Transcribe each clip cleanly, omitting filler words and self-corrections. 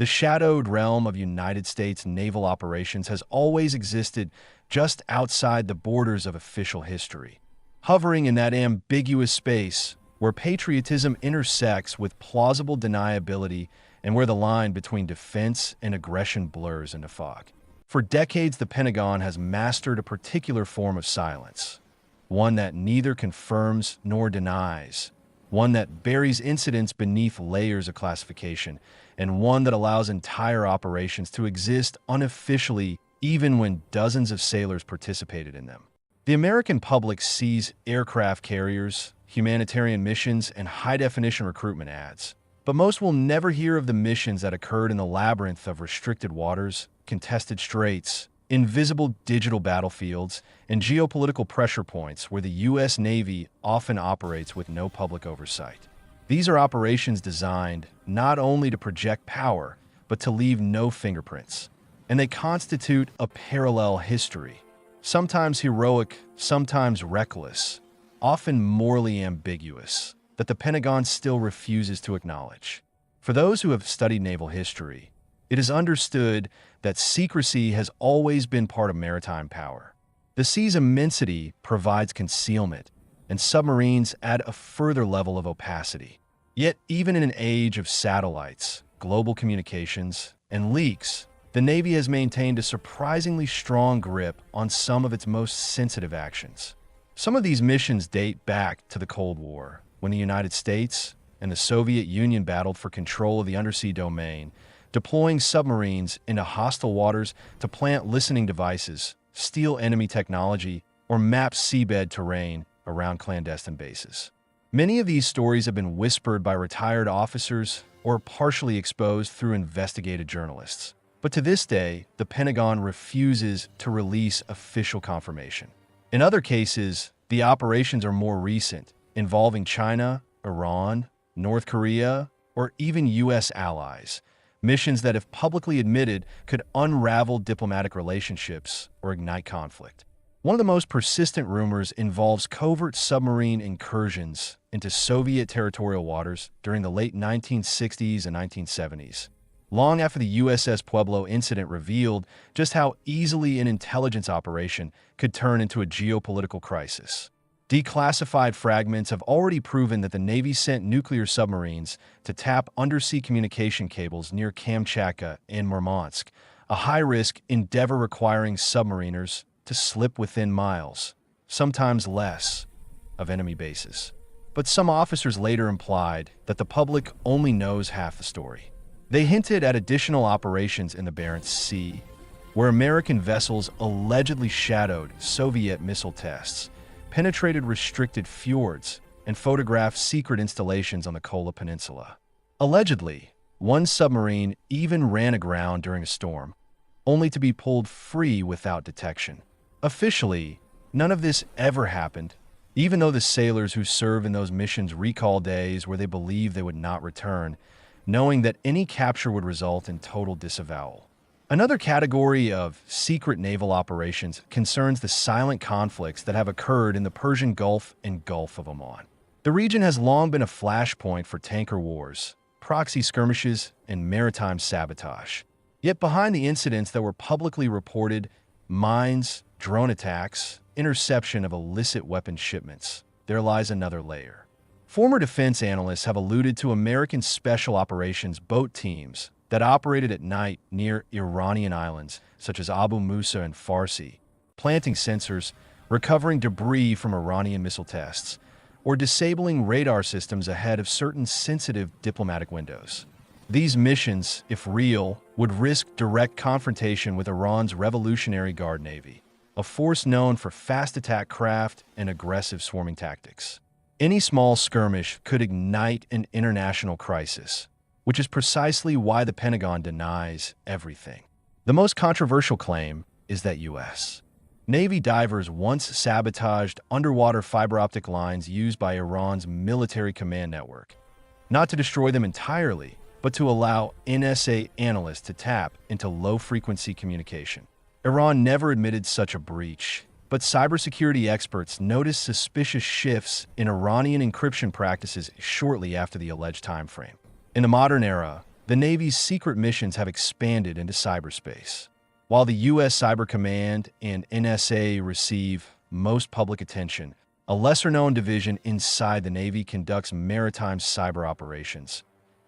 The shadowed realm of United States naval operations has always existed just outside the borders of official history, hovering in that ambiguous space where patriotism intersects with plausible deniability and where the line between defense and aggression blurs into fog. For decades, the Pentagon has mastered a particular form of silence, one that neither confirms nor denies, one that buries incidents beneath layers of classification, and one that allows entire operations to exist unofficially even when dozens of sailors participated in them. The American public sees aircraft carriers, humanitarian missions, and high-definition recruitment ads, but most will never hear of the missions that occurred in the labyrinth of restricted waters, contested straits, invisible digital battlefields, and geopolitical pressure points where the U.S. Navy often operates with no public oversight. These are operations designed not only to project power, but to leave no fingerprints. And they constitute a parallel history, sometimes heroic, sometimes reckless, often morally ambiguous, that the Pentagon still refuses to acknowledge. For those who have studied naval history, it is understood that secrecy has always been part of maritime power. The sea's immensity provides concealment, and submarines add a further level of opacity. Yet, even in an age of satellites, global communications, and leaks, the Navy has maintained a surprisingly strong grip on some of its most sensitive actions. Some of these missions date back to the Cold War, when the United States and the Soviet Union battled for control of the undersea domain, deploying submarines into hostile waters to plant listening devices, steal enemy technology, or map seabed terrain around clandestine bases. Many of these stories have been whispered by retired officers or partially exposed through investigative journalists. But to this day, the Pentagon refuses to release official confirmation. In other cases, the operations are more recent, involving China, Iran, North Korea, or even U.S. allies, missions that, if publicly admitted, could unravel diplomatic relationships or ignite conflict. One of the most persistent rumors involves covert submarine incursions into Soviet territorial waters during the late 1960s and 1970s, long after the USS Pueblo incident revealed just how easily an intelligence operation could turn into a geopolitical crisis. Declassified fragments have already proven that the Navy sent nuclear submarines to tap undersea communication cables near Kamchatka and Murmansk, a high-risk endeavor requiring submariners to slip within miles, sometimes less, of enemy bases. But some officers later implied that the public only knows half the story. They hinted at additional operations in the Barents Sea, where American vessels allegedly shadowed Soviet missile tests, penetrated restricted fjords, and photographed secret installations on the Kola Peninsula. Allegedly, one submarine even ran aground during a storm, only to be pulled free without detection. Officially, none of this ever happened, even though the sailors who serve in those missions recall days where they believed they would not return, knowing that any capture would result in total disavowal. Another category of secret naval operations concerns the silent conflicts that have occurred in the Persian Gulf and Gulf of Oman. The region has long been a flashpoint for tanker wars, proxy skirmishes, and maritime sabotage. Yet behind the incidents that were publicly reported, mines, drone attacks, interception of illicit weapon shipments, there lies another layer. Former defense analysts have alluded to American special operations boat teams that operated at night near Iranian islands such as Abu Musa and Farsi, planting sensors, recovering debris from Iranian missile tests, or disabling radar systems ahead of certain sensitive diplomatic windows. These missions, if real, would risk direct confrontation with Iran's Revolutionary Guard Navy, a force known for fast attack craft and aggressive swarming tactics. Any small skirmish could ignite an international crisis, which is precisely why the Pentagon denies everything. The most controversial claim is that U.S. Navy divers once sabotaged underwater fiber optic lines used by Iran's military command network, not to destroy them entirely, but to allow NSA analysts to tap into low-frequency communication. Iran never admitted such a breach, but cybersecurity experts noticed suspicious shifts in Iranian encryption practices shortly after the alleged timeframe. In the modern era, the Navy's secret missions have expanded into cyberspace. While the U.S. Cyber Command and NSA receive most public attention, a lesser-known division inside the Navy conducts maritime cyber operations,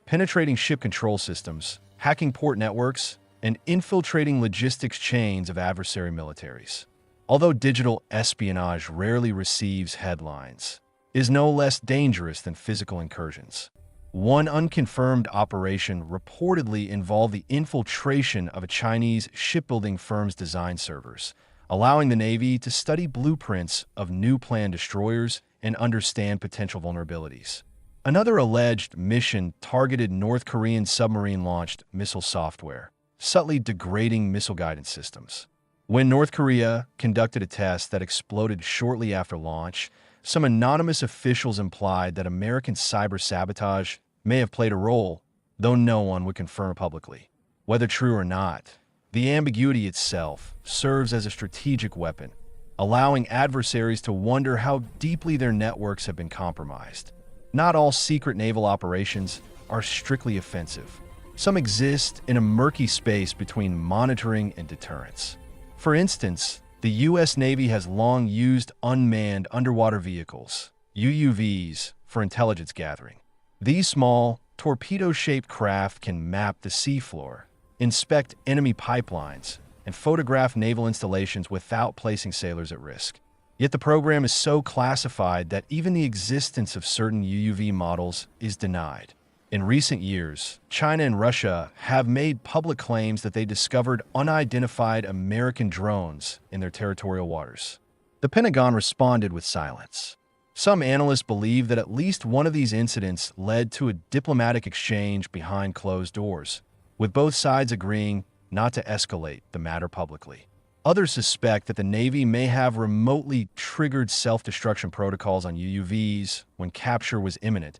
penetrating ship control systems, hacking port networks, and infiltrating logistics chains of adversary militaries. Although digital espionage rarely receives headlines, it is no less dangerous than physical incursions. One unconfirmed operation reportedly involved the infiltration of a Chinese shipbuilding firm's design servers, allowing the Navy to study blueprints of new planned destroyers and understand potential vulnerabilities. Another alleged mission targeted North Korean submarine-launched missile software, subtly degrading missile guidance systems. When North Korea conducted a test that exploded shortly after launch, some anonymous officials implied that American cyber sabotage may have played a role, though no one would confirm publicly. Whether true or not, the ambiguity itself serves as a strategic weapon, allowing adversaries to wonder how deeply their networks have been compromised. Not all secret naval operations are strictly offensive. Some exist in a murky space between monitoring and deterrence. For instance, the U.S. Navy has long used unmanned underwater vehicles, UUVs, for intelligence gathering. These small, torpedo-shaped craft can map the seafloor, inspect enemy pipelines, and photograph naval installations without placing sailors at risk. Yet the program is so classified that even the existence of certain UUV models is denied. In recent years, China and Russia have made public claims that they discovered unidentified American drones in their territorial waters. The Pentagon responded with silence. Some analysts believe that at least one of these incidents led to a diplomatic exchange behind closed doors, with both sides agreeing not to escalate the matter publicly. Others suspect that the Navy may have remotely triggered self-destruction protocols on UUVs when capture was imminent,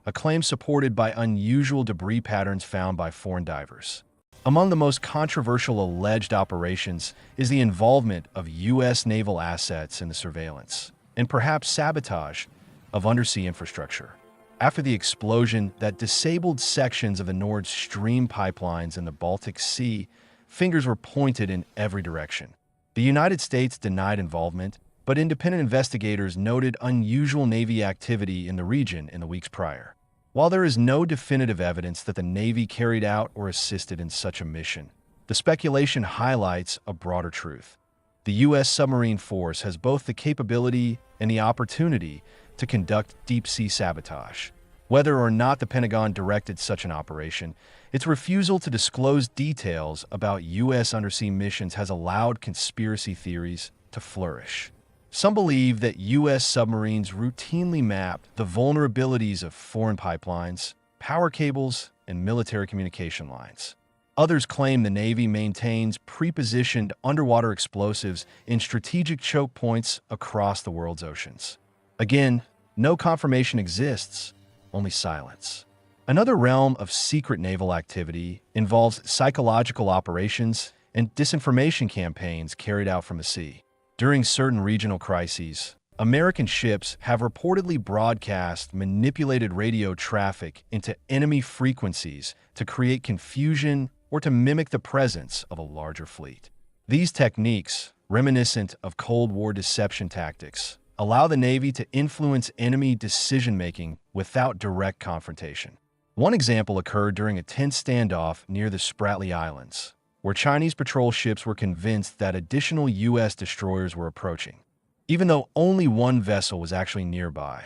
a claim supported by unusual debris patterns found by foreign divers. Among the most controversial alleged operations is the involvement of U.S. naval assets in the surveillance and perhaps sabotage of undersea infrastructure. After the explosion that disabled sections of the Nord Stream pipelines in the Baltic Sea, fingers were pointed in every direction. The United States denied involvement, but independent investigators noted unusual Navy activity in the region in the weeks prior. While there is no definitive evidence that the Navy carried out or assisted in such a mission, the speculation highlights a broader truth. The U.S. submarine force has both the capability and the opportunity to conduct deep-sea sabotage. Whether or not the Pentagon directed such an operation, its refusal to disclose details about U.S. undersea missions has allowed conspiracy theories to flourish. Some believe that U.S. submarines routinely map the vulnerabilities of foreign pipelines, power cables, and military communication lines. Others claim the Navy maintains pre-positioned underwater explosives in strategic choke points across the world's oceans. Again, no confirmation exists, only silence. Another realm of secret naval activity involves psychological operations and disinformation campaigns carried out from the sea. During certain regional crises, American ships have reportedly broadcast manipulated radio traffic into enemy frequencies to create confusion or to mimic the presence of a larger fleet. These techniques, reminiscent of Cold War deception tactics, allow the Navy to influence enemy decision-making without direct confrontation. One example occurred during a tense standoff near the Spratly Islands, where Chinese patrol ships were convinced that additional U.S. destroyers were approaching, even though only one vessel was actually nearby.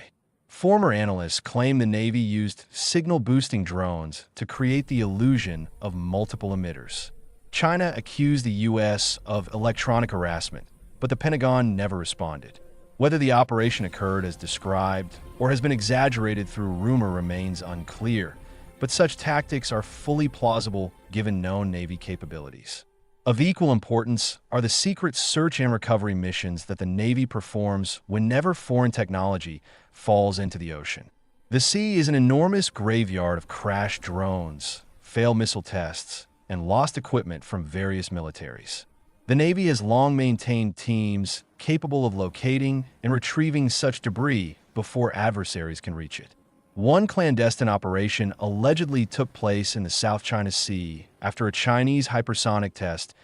Former analysts claim the Navy used signal-boosting drones to create the illusion of multiple emitters. China accused the U.S. of electronic harassment, but the Pentagon never responded. Whether the operation occurred as described or has been exaggerated through rumor remains unclear, but such tactics are fully plausible given known Navy capabilities. Of equal importance are the secret search and recovery missions that the Navy performs whenever foreign technology falls into the ocean. The sea is an enormous graveyard of crashed drones, failed missile tests, and lost equipment from various militaries. The Navy has long maintained teams capable of locating and retrieving such debris before adversaries can reach it. One clandestine operation allegedly took place in the South China Sea after a Chinese hypersonic test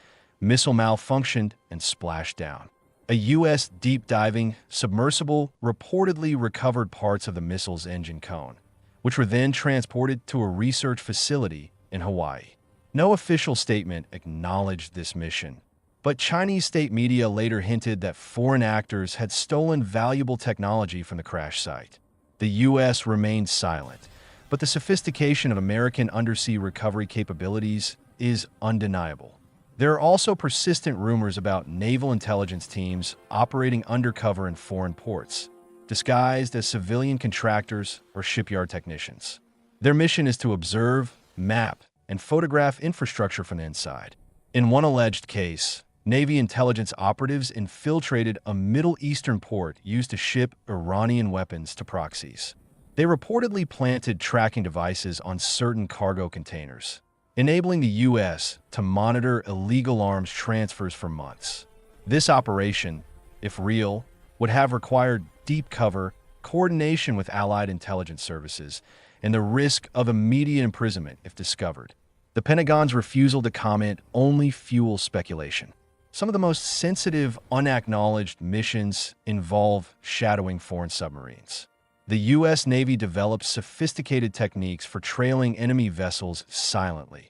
missile malfunctioned and splashed down. A U.S. deep-diving submersible reportedly recovered parts of the missile's engine cone, which were then transported to a research facility in Hawaii. No official statement acknowledged this mission, but Chinese state media later hinted that foreign actors had stolen valuable technology from the crash site. The U.S. remained silent, but the sophistication of American undersea recovery capabilities is undeniable. There are also persistent rumors about naval intelligence teams operating undercover in foreign ports, disguised as civilian contractors or shipyard technicians. Their mission is to observe, map, and photograph infrastructure from the inside. In one alleged case, Navy intelligence operatives infiltrated a Middle Eastern port used to ship Iranian weapons to proxies. They reportedly planted tracking devices on certain cargo containers, enabling the U.S. to monitor illegal arms transfers for months. This operation, if real, would have required deep cover, coordination with allied intelligence services, and the risk of immediate imprisonment if discovered. The Pentagon's refusal to comment only fuels speculation. Some of the most sensitive, unacknowledged missions involve shadowing foreign submarines. The U.S. Navy developed sophisticated techniques for trailing enemy vessels silently,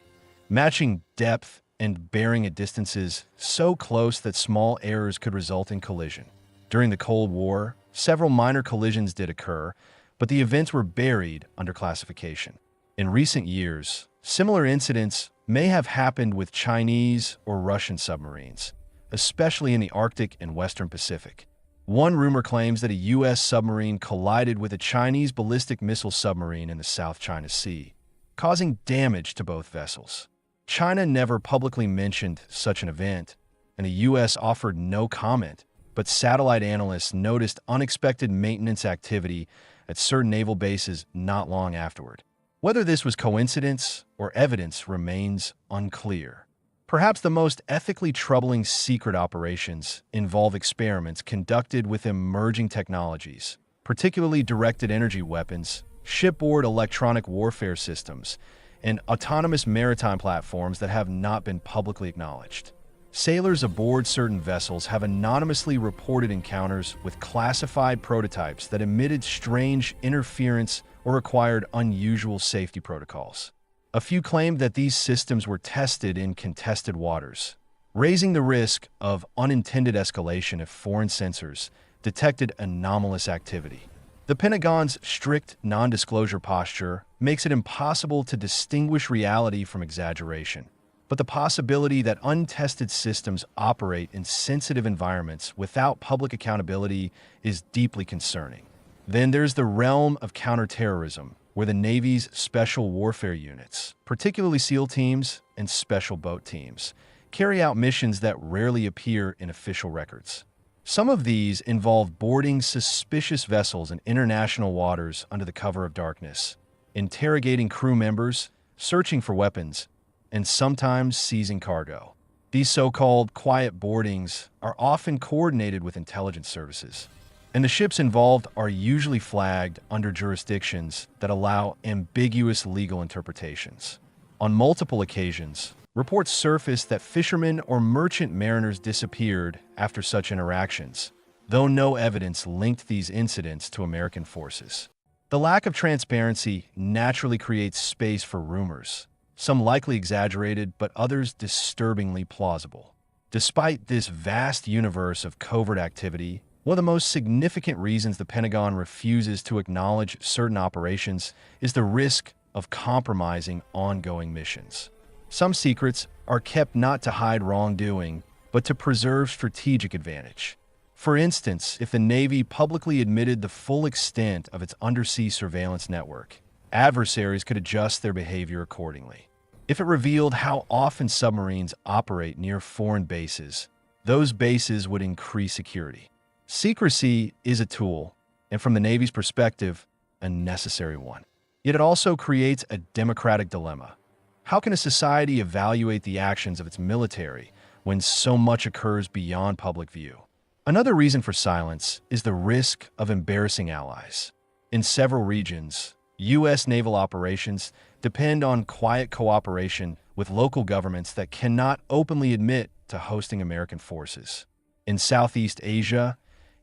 matching depth and bearing at distances so close that small errors could result in collision. During the Cold War, several minor collisions did occur, but the events were buried under classification. In recent years, similar incidents may have happened with Chinese or Russian submarines, especially in the Arctic and Western Pacific. One rumor claims that a U.S. submarine collided with a Chinese ballistic missile submarine in the South China Sea, causing damage to both vessels. China never publicly mentioned such an event, and the U.S. offered no comment, but satellite analysts noticed unexpected maintenance activity at certain naval bases not long afterward. Whether this was coincidence or evidence remains unclear. Perhaps the most ethically troubling secret operations involve experiments conducted with emerging technologies, particularly directed energy weapons, shipboard electronic warfare systems, and autonomous maritime platforms that have not been publicly acknowledged. Sailors aboard certain vessels have anonymously reported encounters with classified prototypes that emitted strange interference or required unusual safety protocols. A few claimed that these systems were tested in contested waters, raising the risk of unintended escalation if foreign sensors detected anomalous activity. The Pentagon's strict non-disclosure posture makes it impossible to distinguish reality from exaggeration, but the possibility that untested systems operate in sensitive environments without public accountability is deeply concerning. Then there's the realm of counterterrorism, where the Navy's special warfare units, particularly SEAL teams and special boat teams, carry out missions that rarely appear in official records. Some of these involve boarding suspicious vessels in international waters under the cover of darkness, interrogating crew members, searching for weapons, and sometimes seizing cargo. These so-called quiet boardings are often coordinated with intelligence services, and the ships involved are usually flagged under jurisdictions that allow ambiguous legal interpretations. On multiple occasions, reports surfaced that fishermen or merchant mariners disappeared after such interactions, though no evidence linked these incidents to American forces. The lack of transparency naturally creates space for rumors, some likely exaggerated but others disturbingly plausible. Despite this vast universe of covert activity, one of the most significant reasons the Pentagon refuses to acknowledge certain operations is the risk of compromising ongoing missions. Some secrets are kept not to hide wrongdoing, but to preserve strategic advantage. For instance, if the Navy publicly admitted the full extent of its undersea surveillance network, adversaries could adjust their behavior accordingly. If it revealed how often submarines operate near foreign bases, those bases would increase security. Secrecy is a tool, and from the Navy's perspective, a necessary one. Yet it also creates a democratic dilemma. How can a society evaluate the actions of its military when so much occurs beyond public view? Another reason for silence is the risk of embarrassing allies. In several regions, U.S. naval operations depend on quiet cooperation with local governments that cannot openly admit to hosting American forces. In Southeast Asia,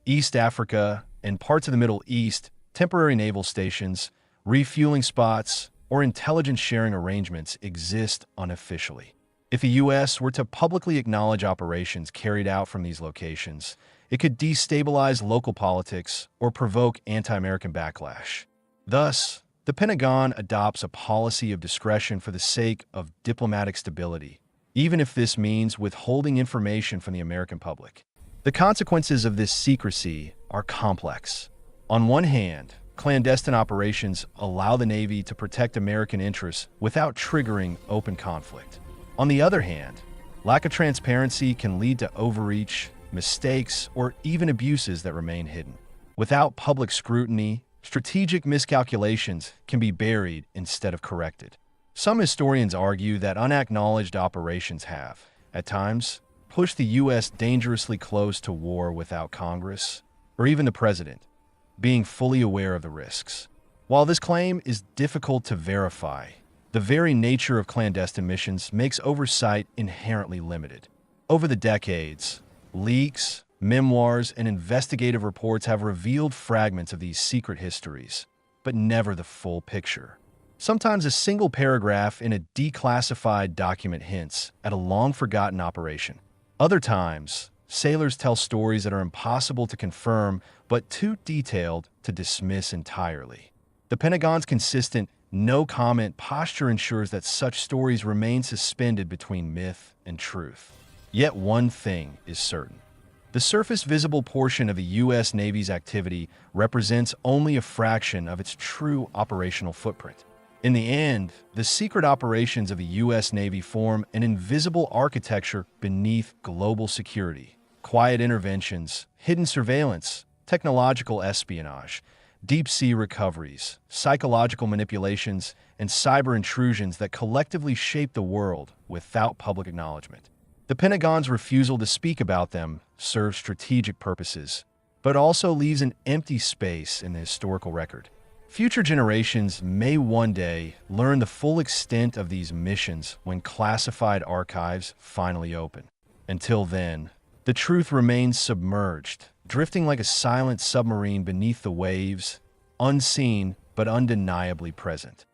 East Africa, and parts of the Middle East, temporary naval stations, refueling spots, or intelligence sharing arrangements exist unofficially. If the U.S. were to publicly acknowledge operations carried out from these locations, it could destabilize local politics or provoke anti-American backlash. Thus, the Pentagon adopts a policy of discretion for the sake of diplomatic stability, even if this means withholding information from the American public. The consequences of this secrecy are complex. On one hand, clandestine operations allow the Navy to protect American interests without triggering open conflict. On the other hand, lack of transparency can lead to overreach, mistakes, or even abuses that remain hidden. Without public scrutiny, strategic miscalculations can be buried instead of corrected. Some historians argue that unacknowledged operations have, at times, pushed the U.S. dangerously close to war without Congress, or even the president, being fully aware of the risks. While this claim is difficult to verify, the very nature of clandestine missions makes oversight inherently limited. Over the decades, leaks, memoirs, and investigative reports have revealed fragments of these secret histories, but never the full picture. Sometimes a single paragraph in a declassified document hints at a long-forgotten operation. Other times, sailors tell stories that are impossible to confirm but too detailed to dismiss entirely. The Pentagon's consistent no-comment posture ensures that such stories remain suspended between myth and truth. Yet one thing is certain. The surface visible portion of the U.S. Navy's activity represents only a fraction of its true operational footprint. In the end, the secret operations of the U.S. Navy form an invisible architecture beneath global security. Quiet interventions, hidden surveillance, technological espionage, deep-sea recoveries, psychological manipulations, and cyber intrusions that collectively shape the world without public acknowledgement. The Pentagon's refusal to speak about them serves strategic purposes, but also leaves an empty space in the historical record. Future generations may one day learn the full extent of these missions when classified archives finally open. Until then, the truth remains submerged, drifting like a silent submarine beneath the waves, unseen but undeniably present.